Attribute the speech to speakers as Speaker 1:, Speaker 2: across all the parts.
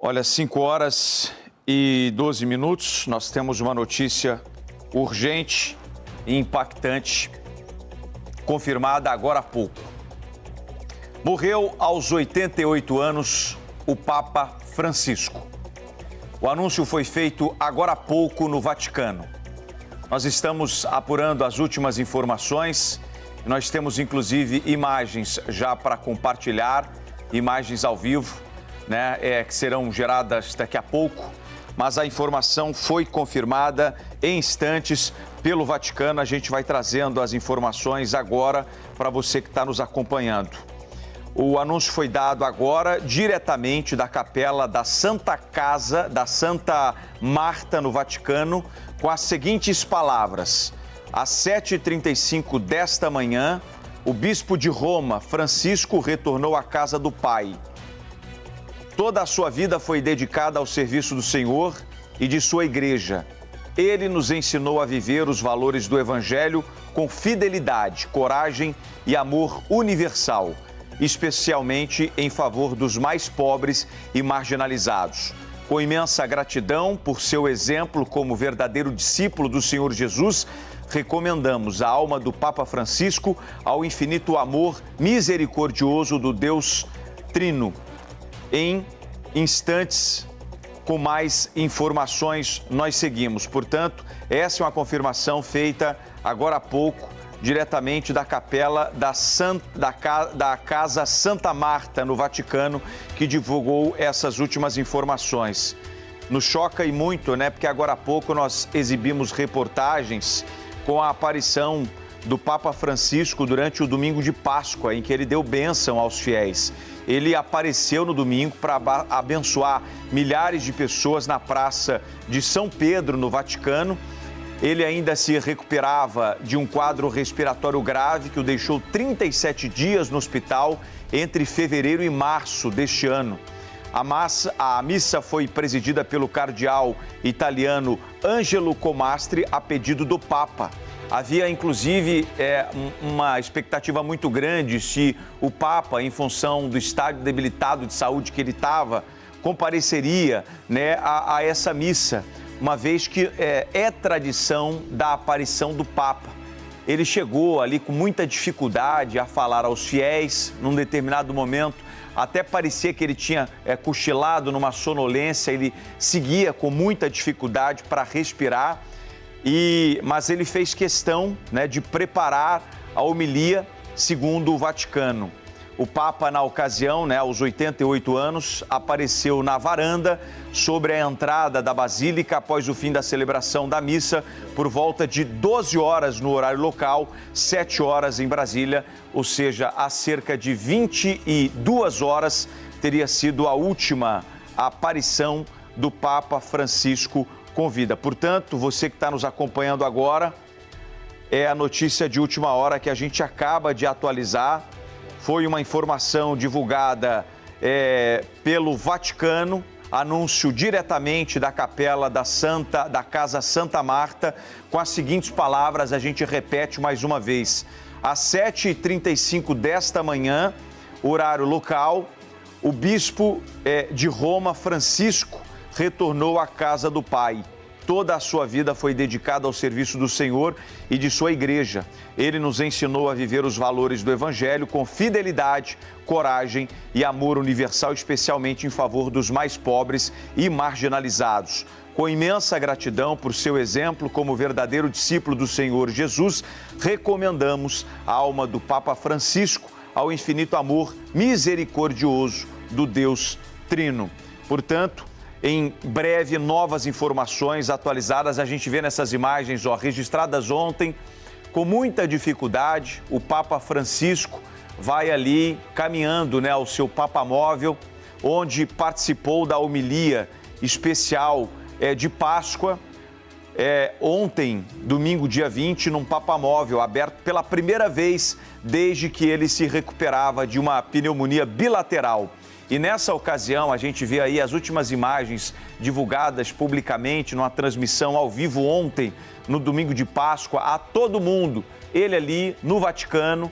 Speaker 1: Olha, 5 horas e 12 minutos, nós temos uma notícia urgente e impactante, confirmada agora há pouco. Morreu aos 88 anos o Papa Francisco. O anúncio foi feito agora há pouco no Vaticano. Nós estamos apurando as últimas informações. Nós temos, inclusive, imagens já para compartilhar, imagens ao vivo, que serão geradas daqui a pouco. Mas a informação foi confirmada em instantes pelo Vaticano. A gente vai trazendo as informações agora para você que está nos acompanhando. O anúncio foi dado agora diretamente da capela da Santa Casa, da Santa Marta, no Vaticano, com as seguintes palavras. Às 7h35 desta manhã, o bispo de Roma, Francisco, retornou à casa do Pai. Toda a sua vida foi dedicada ao serviço do Senhor e de sua igreja. Ele nos ensinou a viver os valores do Evangelho com fidelidade, coragem e amor universal, especialmente em favor dos mais pobres e marginalizados. Com imensa gratidão por seu exemplo como verdadeiro discípulo do Senhor Jesus, recomendamos a alma do Papa Francisco ao infinito amor misericordioso do Deus Trino. Em instantes, com mais informações, nós seguimos. Portanto, essa é uma confirmação feita agora há pouco, diretamente da capela da Casa Santa Marta, no Vaticano, que divulgou essas últimas informações. Nos choca e muito, porque agora há pouco nós exibimos reportagens com a aparição do Papa Francisco durante o domingo de Páscoa, em que ele deu bênção aos fiéis. Ele apareceu no domingo para abençoar milhares de pessoas na Praça de São Pedro, no Vaticano. Ele ainda se recuperava de um quadro respiratório grave que o deixou 37 dias no hospital entre fevereiro e março deste ano. A missa foi presidida pelo cardeal italiano Angelo Comastri a pedido do Papa. Havia, inclusive, uma expectativa muito grande se o Papa, em função do estado debilitado de saúde que ele estava, compareceria a essa missa, uma vez que é tradição da aparição do Papa. Ele chegou ali com muita dificuldade a falar aos fiéis, num determinado momento, até parecia que ele tinha cochilado numa sonolência, ele seguia com muita dificuldade para respirar. Mas ele fez questão de preparar a homilia segundo o Vaticano. O Papa, na ocasião, aos 88 anos, apareceu na varanda sobre a entrada da Basílica após o fim da celebração da missa, por volta de 12 horas no horário local, 7 horas em Brasília, ou seja, há cerca de 22 horas teria sido a última aparição do Papa Francisco com vida. Portanto, você que está nos acompanhando agora, é a notícia de última hora que a gente acaba de atualizar. Foi uma informação divulgada pelo Vaticano, anúncio diretamente da capela da Casa Santa Marta, com as seguintes palavras, a gente repete mais uma vez. Às 7h35 desta manhã, horário local, o bispo de Roma, Francisco, retornou à casa do Pai. Toda a sua vida foi dedicada ao serviço do Senhor e de sua igreja. Ele nos ensinou a viver os valores do Evangelho com fidelidade, coragem e amor universal, especialmente em favor dos mais pobres e marginalizados. Com imensa gratidão por seu exemplo como verdadeiro discípulo do Senhor Jesus, recomendamos a alma do Papa Francisco ao infinito amor misericordioso do Deus Trino. Portanto, em breve, novas informações atualizadas. A gente vê nessas imagens, registradas ontem, com muita dificuldade. O Papa Francisco vai ali caminhando ao seu papamóvel, onde participou da homilia especial de Páscoa. Ontem, domingo, dia 20, num papamóvel aberto pela primeira vez desde que ele se recuperava de uma pneumonia bilateral. E nessa ocasião, a gente vê aí as últimas imagens divulgadas publicamente numa transmissão ao vivo ontem, no domingo de Páscoa, a todo mundo. Ele ali no Vaticano,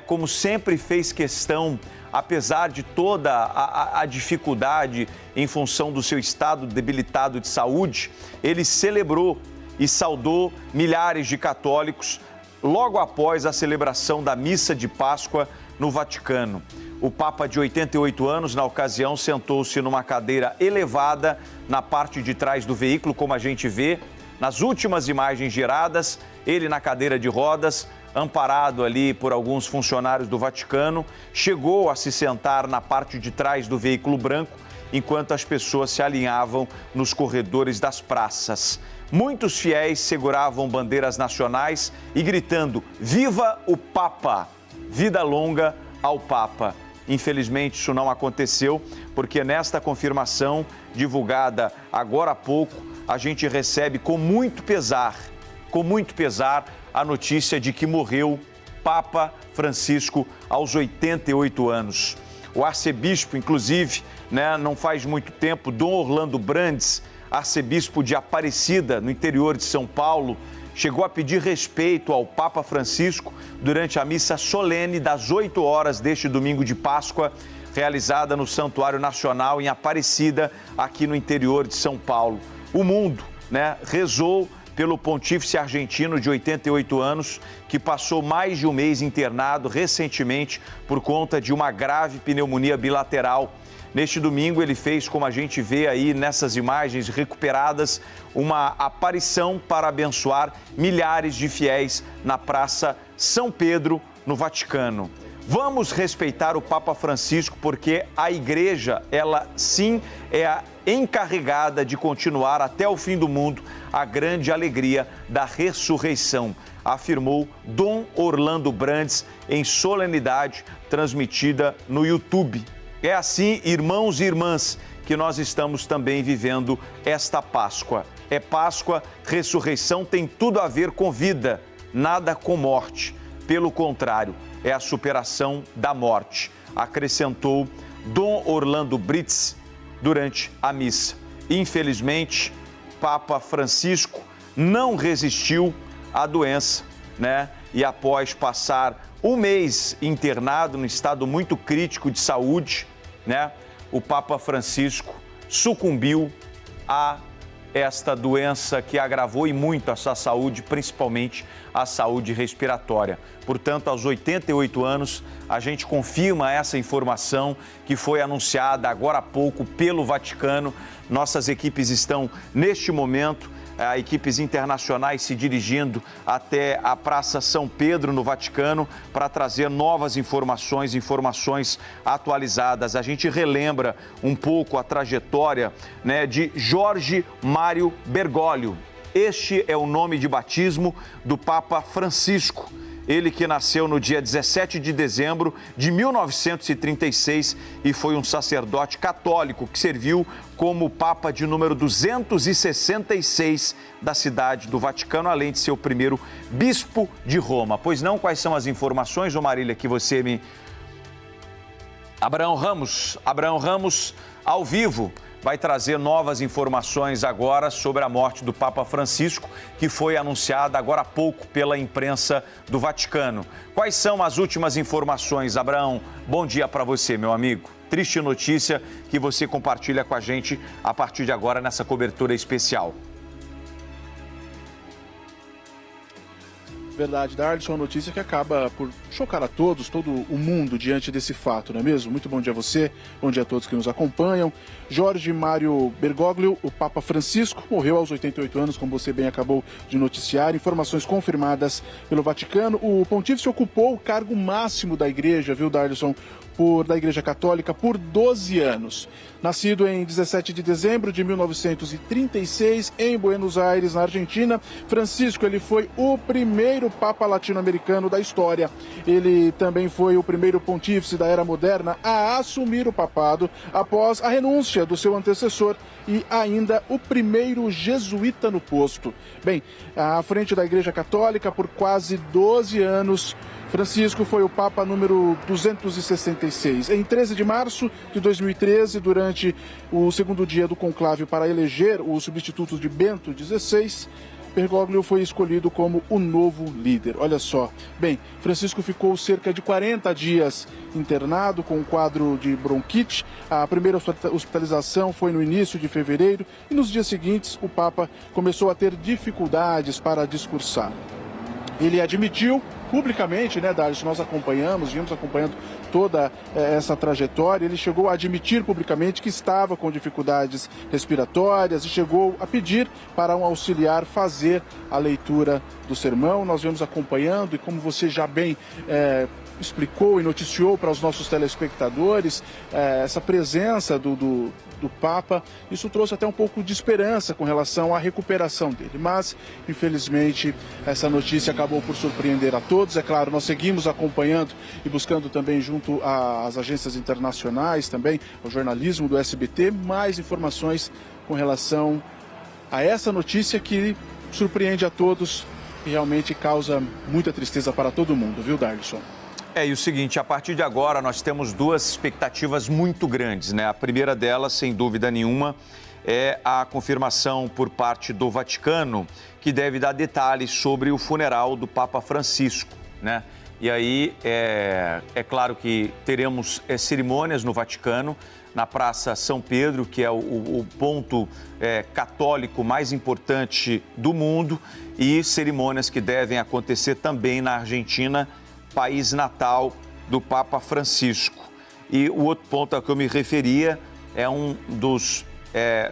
Speaker 1: como sempre fez questão apesar de toda a dificuldade em função do seu estado debilitado de saúde, ele celebrou e saudou milhares de católicos logo após a celebração da missa de Páscoa no Vaticano. O Papa, de 88 anos, na ocasião, sentou-se numa cadeira elevada na parte de trás do veículo, como a gente vê nas últimas imagens geradas, ele na cadeira de rodas, amparado ali por alguns funcionários do Vaticano, chegou a se sentar na parte de trás do veículo branco, enquanto as pessoas se alinhavam nos corredores das praças. Muitos fiéis seguravam bandeiras nacionais e gritando: "Viva o Papa! Vida longa ao Papa!" Infelizmente, isso não aconteceu, porque nesta confirmação, divulgada agora há pouco, a gente recebe com muito pesar, a notícia de que morreu Papa Francisco aos 88 anos. O arcebispo, inclusive, não faz muito tempo, Dom Orlando Brandes, arcebispo de Aparecida, no interior de São Paulo, chegou a pedir respeito ao Papa Francisco durante a missa solene das 8 horas deste domingo de Páscoa, realizada no Santuário Nacional em Aparecida, aqui no interior de São Paulo. O mundo, rezou pelo pontífice argentino de 88 anos, que passou mais de um mês internado recentemente por conta de uma grave pneumonia bilateral. Neste domingo, ele fez, como a gente vê aí nessas imagens recuperadas, uma aparição para abençoar milhares de fiéis na Praça São Pedro, no Vaticano. Vamos respeitar o Papa Francisco, porque a Igreja, ela sim é a encarregada de continuar até o fim do mundo a grande alegria da ressurreição, afirmou Dom Orlando Brandes em solenidade transmitida no YouTube. É assim, irmãos e irmãs, que nós estamos também vivendo esta Páscoa. É Páscoa, ressurreição tem tudo a ver com vida, nada com morte. Pelo contrário, é a superação da morte, acrescentou Dom Orlando Brandes durante a missa. Infelizmente, Papa Francisco não resistiu à doença, E após passar um mês internado, no estado muito crítico de saúde, o Papa Francisco sucumbiu a esta doença que agravou e muito a sua saúde, principalmente a saúde respiratória. Portanto, aos 88 anos, a gente confirma essa informação que foi anunciada agora há pouco pelo Vaticano. Nossas equipes estão, neste momento, equipes internacionais se dirigindo até a Praça São Pedro, no Vaticano, para trazer novas informações atualizadas. A gente relembra um pouco a trajetória de Jorge Mário Bergoglio. Este é o nome de batismo do Papa Francisco. Ele que nasceu no dia 17 de dezembro de 1936 e foi um sacerdote católico que serviu como Papa de número 266 da cidade do Vaticano, além de ser o primeiro bispo de Roma. Pois não, quais são as informações, ô Marília, que você me... Abraão Ramos, ao vivo, vai trazer novas informações agora sobre a morte do Papa Francisco, que foi anunciada agora há pouco pela imprensa do Vaticano. Quais são as últimas informações, Abraão? Bom dia para você, meu amigo. Triste notícia que você compartilha com a gente a partir de agora nessa cobertura especial.
Speaker 2: Verdade, Darlison, uma notícia que acaba por chocar a todos, todo o mundo diante desse fato, não é mesmo? Muito bom dia a você, bom dia a todos que nos acompanham. Jorge Mário Bergoglio, o Papa Francisco, morreu aos 88 anos, como você bem acabou de noticiar. Informações confirmadas pelo Vaticano. O pontífice ocupou o cargo máximo da igreja, viu, Darlison? Da Igreja Católica por 12 anos. Nascido em 17 de dezembro de 1936 em Buenos Aires, na Argentina, Francisco ele foi o primeiro Papa latino-americano da história. Ele também foi o primeiro pontífice da Era Moderna a assumir o papado após a renúncia do seu antecessor e ainda o primeiro jesuíta no posto. Bem, à frente da Igreja Católica por quase 12 anos, Francisco foi o Papa número 266. Em 13 de março de 2013, durante o segundo dia do conclave para eleger o substituto de Bento XVI, Bergoglio foi escolhido como o novo líder. Olha só. Bem, Francisco ficou cerca de 40 dias internado com um quadro de bronquite. A primeira hospitalização foi no início de fevereiro e nos dias seguintes o Papa começou a ter dificuldades para discursar. Ele admitiu publicamente, né, Darcio, nós viemos acompanhando toda essa trajetória, ele chegou a admitir publicamente que estava com dificuldades respiratórias e chegou a pedir para um auxiliar fazer a leitura do sermão. Nós viemos acompanhando e, como você já bem explicou e noticiou para os nossos telespectadores, essa presença do Papa, isso trouxe até um pouco de esperança com relação à recuperação dele, mas infelizmente essa notícia acabou por surpreender a todos. É claro, nós seguimos acompanhando e buscando também junto às agências internacionais, também ao jornalismo do SBT, mais informações com relação a essa notícia que surpreende a todos e realmente causa muita tristeza para todo mundo, viu, Darlison?
Speaker 1: E o seguinte, a partir de agora nós temos duas expectativas muito grandes, né? A primeira delas, sem dúvida nenhuma, é a confirmação por parte do Vaticano, que deve dar detalhes sobre o funeral do Papa Francisco, né? E aí, é claro que teremos cerimônias no Vaticano, na Praça São Pedro, que é o ponto católico mais importante do mundo, e cerimônias que devem acontecer também na Argentina, país natal do Papa Francisco. E o outro ponto a que eu me referia é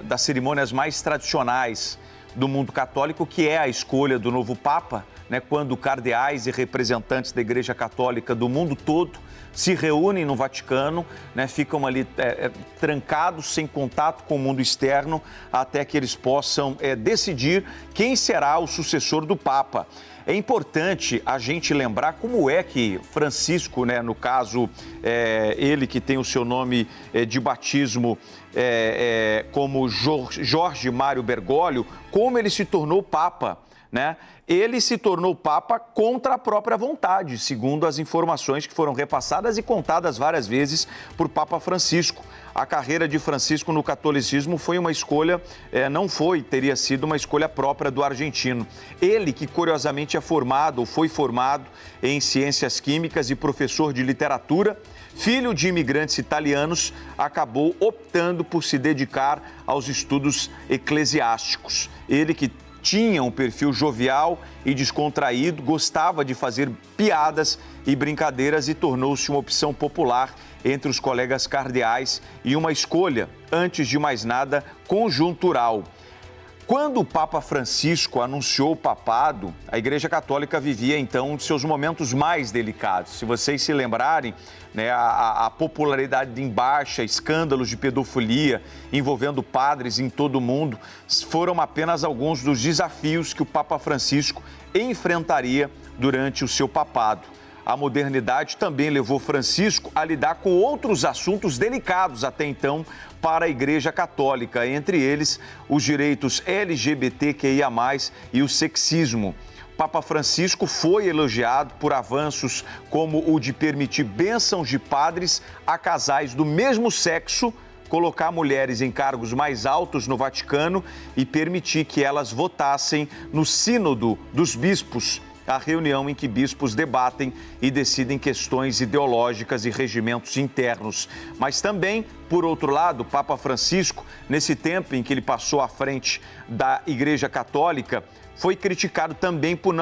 Speaker 1: das cerimônias mais tradicionais do mundo católico, que é a escolha do novo Papa, né, quando cardeais e representantes da Igreja Católica do mundo todo se reúnem no Vaticano, né, ficam ali trancados, sem contato com o mundo externo, até que eles possam decidir quem será o sucessor do Papa. É importante a gente lembrar como é que Francisco, né, no caso, ele que tem o seu nome de batismo como Jorge Mário Bergoglio, como ele se tornou Papa, né? Ele se tornou Papa contra a própria vontade, segundo as informações que foram repassadas e contadas várias vezes por Papa Francisco. A carreira de Francisco no catolicismo foi uma escolha, teria sido uma escolha própria do argentino. Ele, que curiosamente foi formado em ciências químicas e professor de literatura, filho de imigrantes italianos, acabou optando por se dedicar aos estudos eclesiásticos. Ele que tinha um perfil jovial e descontraído, gostava de fazer piadas e brincadeiras e tornou-se uma opção popular entre os colegas cardeais e uma escolha, antes de mais nada, conjuntural. Quando o Papa Francisco anunciou o papado, a Igreja Católica vivia, então, um de seus momentos mais delicados. Se vocês se lembrarem, né, a popularidade em baixa, escândalos de pedofilia envolvendo padres em todo o mundo, foram apenas alguns dos desafios que o Papa Francisco enfrentaria durante o seu papado. A modernidade também levou Francisco a lidar com outros assuntos delicados até então para a Igreja Católica, entre eles os direitos LGBTQIA+, e o sexismo. Papa Francisco foi elogiado por avanços como o de permitir bênçãos de padres a casais do mesmo sexo, colocar mulheres em cargos mais altos no Vaticano e permitir que elas votassem no Sínodo dos Bispos, a reunião em que bispos debatem e decidem questões ideológicas e regimentos internos. Mas também, por outro lado, o Papa Francisco, nesse tempo em que ele passou à frente da Igreja Católica, foi criticado também por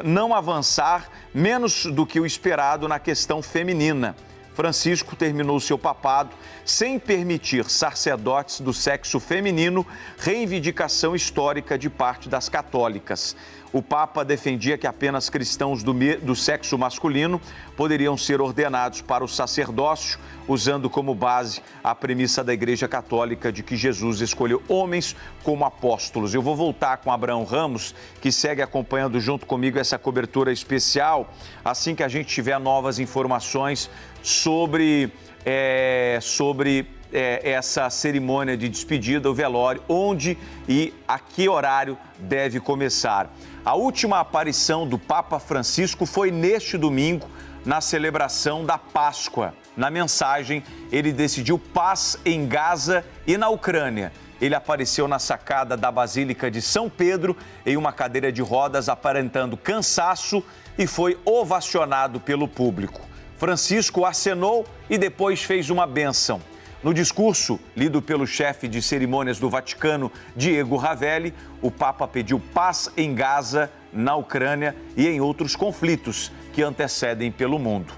Speaker 1: não avançar menos do que o esperado na questão feminina. Francisco terminou seu papado sem permitir sacerdotes do sexo feminino, reivindicação histórica de parte das católicas. O Papa defendia que apenas cristãos do sexo masculino poderiam ser ordenados para o sacerdócio, usando como base a premissa da Igreja Católica de que Jesus escolheu homens como apóstolos. Eu vou voltar com Abraão Ramos, que segue acompanhando junto comigo essa cobertura especial, assim que a gente tiver novas informações sobre essa cerimônia de despedida, o velório, onde e a que horário deve começar. A última aparição do Papa Francisco foi neste domingo, na celebração da Páscoa. Na mensagem, ele decidiu paz em Gaza e na Ucrânia. ele apareceu na sacada da Basílica de São Pedro em uma cadeira de rodas, aparentando cansaço, e foi ovacionado pelo público. Francisco acenou e depois fez uma bênção. No discurso, lido pelo chefe de cerimônias do Vaticano, Diego Ravelli, o Papa pediu paz em Gaza, na Ucrânia e em outros conflitos que antecedem pelo mundo.